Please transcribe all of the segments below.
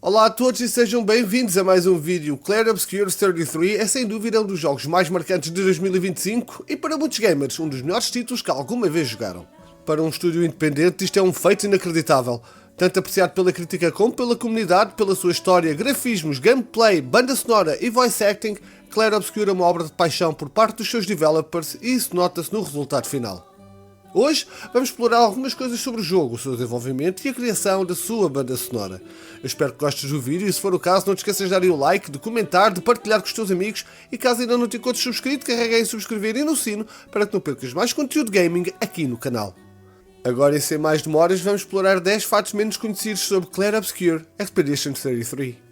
Olá a todos e sejam bem-vindos a mais um vídeo. Clair Obscur 33 é sem dúvida um dos jogos mais marcantes de 2025 e para muitos gamers um dos melhores títulos que alguma vez jogaram. Para um estúdio independente isto é um feito inacreditável, tanto apreciado pela crítica como pela comunidade, pela sua história, grafismos, gameplay, banda sonora e voice acting. Clair Obscur é uma obra de paixão por parte dos seus developers e isso nota-se no resultado final. Hoje vamos explorar algumas coisas sobre o jogo, o seu desenvolvimento e a criação da sua banda sonora. Eu espero que gostes do vídeo e se for o caso não te esqueças de dar o like, de comentar, de partilhar com os teus amigos e caso ainda não te encontres subscrito, carrega em subscrever e no sino para que não percas mais conteúdo gaming aqui no canal. Agora e sem mais demoras vamos explorar 10 fatos menos conhecidos sobre Clair Obscur Expedition 33.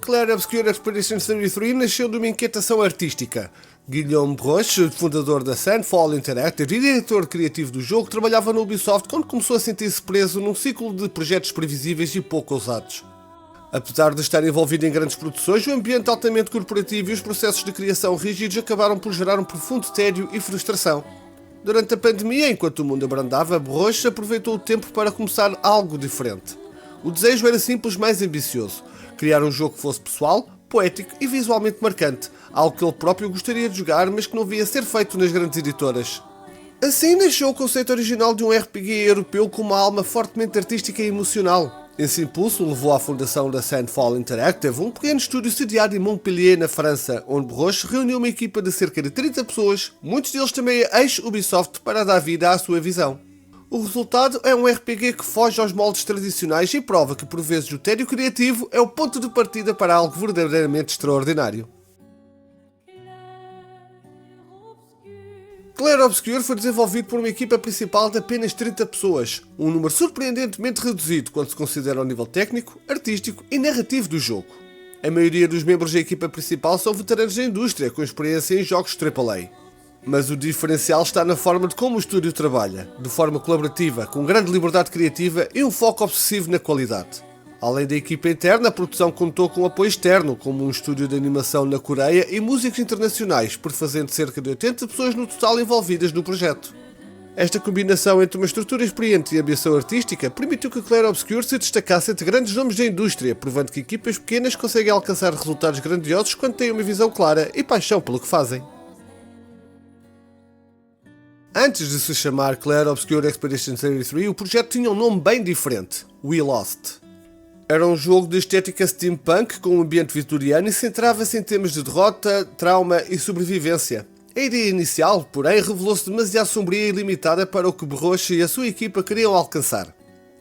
Clair Obscur Expedition 33 nasceu de uma inquietação artística. Guillaume Broche, fundador da Sandfall Interactive e diretor criativo do jogo, trabalhava na Ubisoft quando começou a sentir-se preso num ciclo de projetos previsíveis e pouco ousados. Apesar de estar envolvido em grandes produções, o ambiente altamente corporativo e os processos de criação rígidos acabaram por gerar um profundo tédio e frustração. Durante a pandemia, enquanto o mundo abrandava, Broche aproveitou o tempo para começar algo diferente. O desejo era simples, mais ambicioso. Criar um jogo que fosse pessoal, poético e visualmente marcante, algo que ele próprio gostaria de jogar, mas que não via ser feito nas grandes editoras. Assim nasceu o conceito original de um RPG europeu com uma alma fortemente artística e emocional. Esse impulso levou à fundação da Sandfall Interactive, um pequeno estúdio sediado em Montpellier, na França, onde Broche reuniu uma equipa de cerca de 30 pessoas, muitos deles também ex-Ubisoft, para dar vida à sua visão. O resultado é um RPG que foge aos moldes tradicionais e prova que por vezes o tédio criativo é o ponto de partida para algo verdadeiramente extraordinário. Clair Obscur foi desenvolvido por uma equipa principal de apenas 30 pessoas, um número surpreendentemente reduzido quando se considera o nível técnico, artístico e narrativo do jogo. A maioria dos membros da equipa principal são veteranos da indústria com experiência em jogos AAA. Mas o diferencial está na forma de como o estúdio trabalha, de forma colaborativa, com grande liberdade criativa e um foco obsessivo na qualidade. Além da equipa interna, a produção contou com apoio externo, como um estúdio de animação na Coreia e músicos internacionais, prefazendo cerca de 80 pessoas no total envolvidas no projeto. Esta combinação entre uma estrutura experiente e ambição artística permitiu que Clair Obscur se destacasse entre grandes nomes da indústria, provando que equipas pequenas conseguem alcançar resultados grandiosos quando têm uma visão clara e paixão pelo que fazem. Antes de se chamar Clair Obscur Expedition 33, o projeto tinha um nome bem diferente, We Lost. Era um jogo de estética steampunk com um ambiente vitoriano e centrava-se em temas de derrota, trauma e sobrevivência. A ideia inicial, porém, revelou-se demasiado sombria e limitada para o que Broche e a sua equipa queriam alcançar.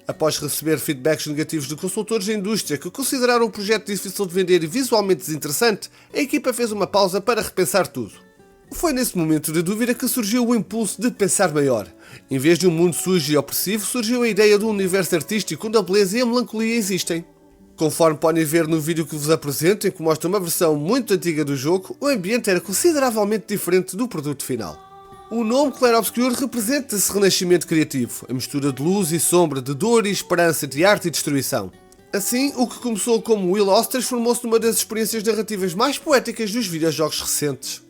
Após receber feedbacks negativos de consultores da indústria que consideraram o projeto difícil de vender e visualmente desinteressante, a equipa fez uma pausa para repensar tudo. Foi nesse momento de dúvida que surgiu o impulso de pensar maior. Em vez de um mundo sujo e opressivo, surgiu a ideia de um universo artístico onde a beleza e a melancolia existem. Conforme podem ver no vídeo que vos apresento, em que mostra uma versão muito antiga do jogo, o ambiente era consideravelmente diferente do produto final. O nome Clair Obscur representa esse renascimento criativo, a mistura de luz e sombra, de dor e esperança, de arte e destruição. Assim, o que começou como We Lost transformou-se numa das experiências narrativas mais poéticas dos videojogos recentes.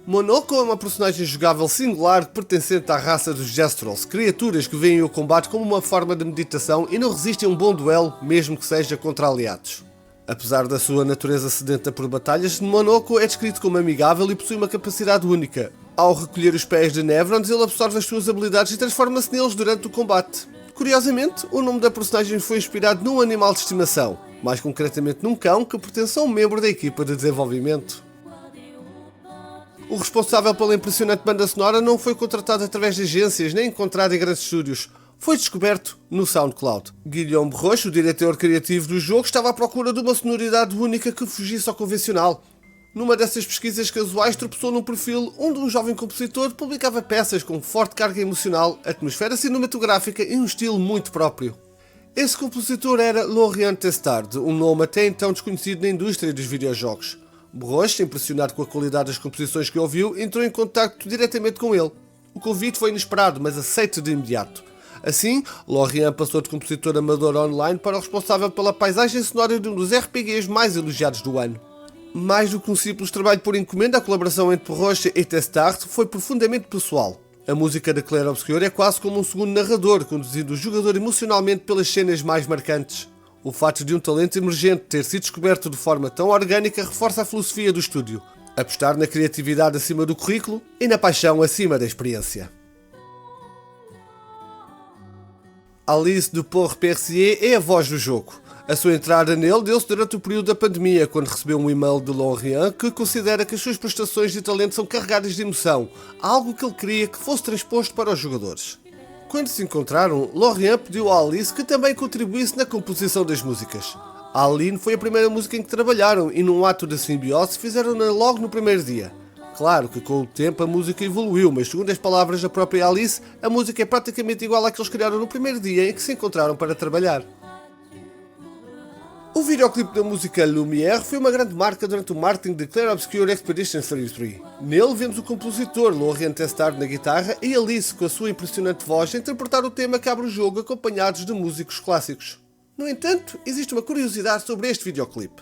Monoko é uma personagem jogável singular pertencente à raça dos Jestrels, criaturas que veem o combate como uma forma de meditação e não resistem a um bom duelo, mesmo que seja contra aliados. Apesar da sua natureza sedenta por batalhas, Monoko é descrito como amigável e possui uma capacidade única. Ao recolher os pés de Nevrons, ele absorve as suas habilidades e transforma-se neles durante o combate. Curiosamente, o nome da personagem foi inspirado num animal de estimação, mais concretamente num cão que pertence a um membro da equipa de desenvolvimento. O responsável pela impressionante banda sonora não foi contratado através de agências nem encontrado em grandes estúdios. Foi descoberto no SoundCloud. Guillaume Broche, o diretor criativo do jogo, estava à procura de uma sonoridade única que fugisse ao convencional. Numa dessas pesquisas casuais tropeçou num perfil onde um jovem compositor publicava peças com forte carga emocional, atmosfera cinematográfica e um estilo muito próprio. Esse compositor era Laurent Testard, um nome até então desconhecido na indústria dos videojogos. Broche, impressionado com a qualidade das composições que ouviu, entrou em contacto diretamente com ele. O convite foi inesperado, mas aceito de imediato. Assim, Laurent passou de compositor amador online para o responsável pela paisagem sonora de um dos RPGs mais elogiados do ano. Mais do que um simples trabalho por encomenda, a colaboração entre Rocha e Testart foi profundamente pessoal. A música da Clair Obscur é quase como um segundo narrador, conduzindo o jogador emocionalmente pelas cenas mais marcantes. O fato de um talento emergente ter sido descoberto de forma tão orgânica reforça a filosofia do estúdio: apostar na criatividade acima do currículo e na paixão acima da experiência. Alice Dupour-Percier é a voz do jogo. A sua entrada nele deu-se durante o período da pandemia, quando recebeu um e-mail de Lorient que considera que as suas prestações de talento são carregadas de emoção, algo que ele queria que fosse transposto para os jogadores. Quando se encontraram, Lorient pediu a Alice que também contribuísse na composição das músicas. A Aline foi a primeira música em que trabalharam e, num ato de simbiose, fizeram-na logo no primeiro dia. Claro que com o tempo a música evoluiu, mas segundo as palavras da própria Alice, a música é praticamente igual à que eles criaram no primeiro dia em que se encontraram para trabalhar. O videoclipe da música Lumière foi uma grande marca durante o marketing de Clair Obscur Expedition 33. Nele vemos o compositor Laurent Testart na guitarra e Alice, com a sua impressionante voz, a interpretar o tema que abre o jogo acompanhados de músicos clássicos. No entanto, existe uma curiosidade sobre este videoclipe.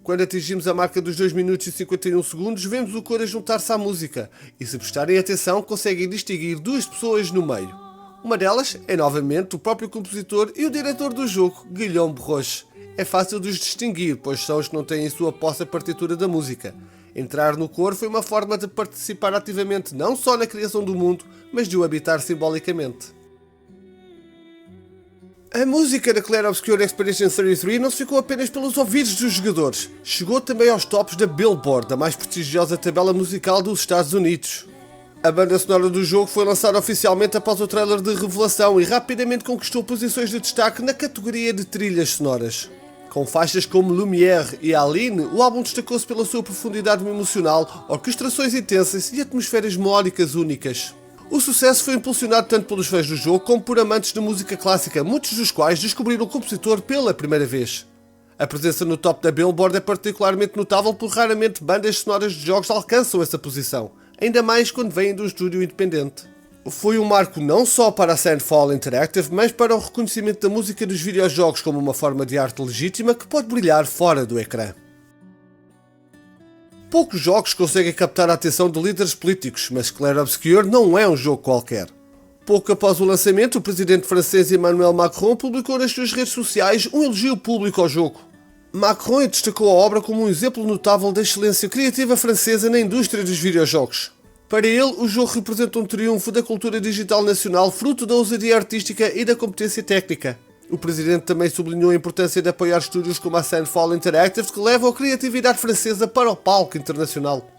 Quando atingimos a marca dos 2 minutos e 51 segundos, vemos o coro a juntar-se à música e, se prestarem atenção, conseguem distinguir duas pessoas no meio. Uma delas é novamente o próprio compositor e o diretor do jogo, Guillaume Broche. É fácil de os distinguir, pois são os que não têm em sua posse a partitura da música. Entrar no coro foi uma forma de participar ativamente não só na criação do mundo, mas de o habitar simbolicamente. A música da Clair Obscur Expedition 33 não se ficou apenas pelos ouvidos dos jogadores, chegou também aos tops da Billboard, a mais prestigiosa tabela musical dos Estados Unidos. A banda sonora do jogo foi lançada oficialmente após o trailer de revelação e rapidamente conquistou posições de destaque na categoria de trilhas sonoras. Com faixas como Lumière e Aline, o álbum destacou-se pela sua profundidade emocional, orquestrações intensas e atmosferas melódicas únicas. O sucesso foi impulsionado tanto pelos fãs do jogo como por amantes de música clássica, muitos dos quais descobriram o compositor pela primeira vez. A presença no top da Billboard é particularmente notável porque raramente bandas sonoras de jogos alcançam essa posição, ainda mais quando vêm de um estúdio independente. Foi um marco não só para a Sandfall Interactive, mas para o reconhecimento da música dos videojogos como uma forma de arte legítima que pode brilhar fora do ecrã. Poucos jogos conseguem captar a atenção de líderes políticos, mas Clair Obscur não é um jogo qualquer. Pouco após o lançamento, o presidente francês Emmanuel Macron publicou nas suas redes sociais um elogio público ao jogo. Macron destacou a obra como um exemplo notável da excelência criativa francesa na indústria dos videojogos. Para ele, o jogo representa um triunfo da cultura digital nacional, fruto da ousadia artística e da competência técnica. O presidente também sublinhou a importância de apoiar estúdios como a Sandfall Interactive, que levam a criatividade francesa para o palco internacional.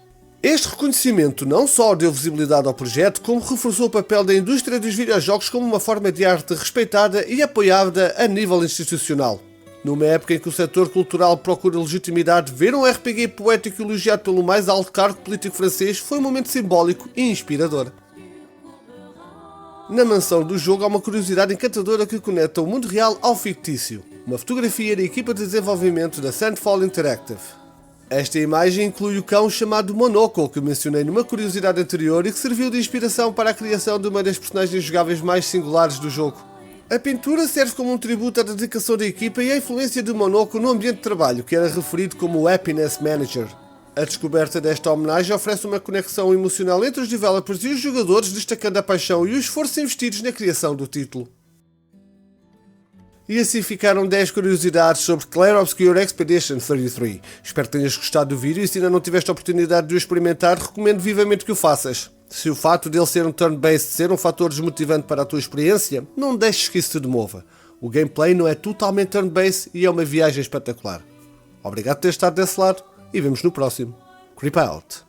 Este reconhecimento não só deu visibilidade ao projeto, como reforçou o papel da indústria dos videojogos como uma forma de arte respeitada e apoiada a nível institucional. Numa época em que o setor cultural procura legitimidade, ver um RPG poético elogiado pelo mais alto cargo político francês foi um momento simbólico e inspirador. Na mansão do jogo há uma curiosidade encantadora que conecta o mundo real ao fictício. Uma fotografia da equipa de desenvolvimento da Sandfall Interactive. Esta imagem inclui o cão chamado Monocle, que mencionei numa curiosidade anterior e que serviu de inspiração para a criação de uma das personagens jogáveis mais singulares do jogo. A pintura serve como um tributo à dedicação da equipa e à influência de Monocle no ambiente de trabalho, que era referido como o Happiness Manager. A descoberta desta homenagem oferece uma conexão emocional entre os developers e os jogadores, destacando a paixão e o esforço investidos na criação do título. E assim ficaram 10 curiosidades sobre Clair Obscur Expedition 33. Espero que tenhas gostado do vídeo e se ainda não tiveste a oportunidade de o experimentar, recomendo vivamente que o faças. Se o fato dele ser um turn-based ser um fator desmotivante para a tua experiência, não deixes que isso te demova. O gameplay não é totalmente turn-based e é uma viagem espetacular. Obrigado por ter estado desse lado e vemos no próximo. Creep out!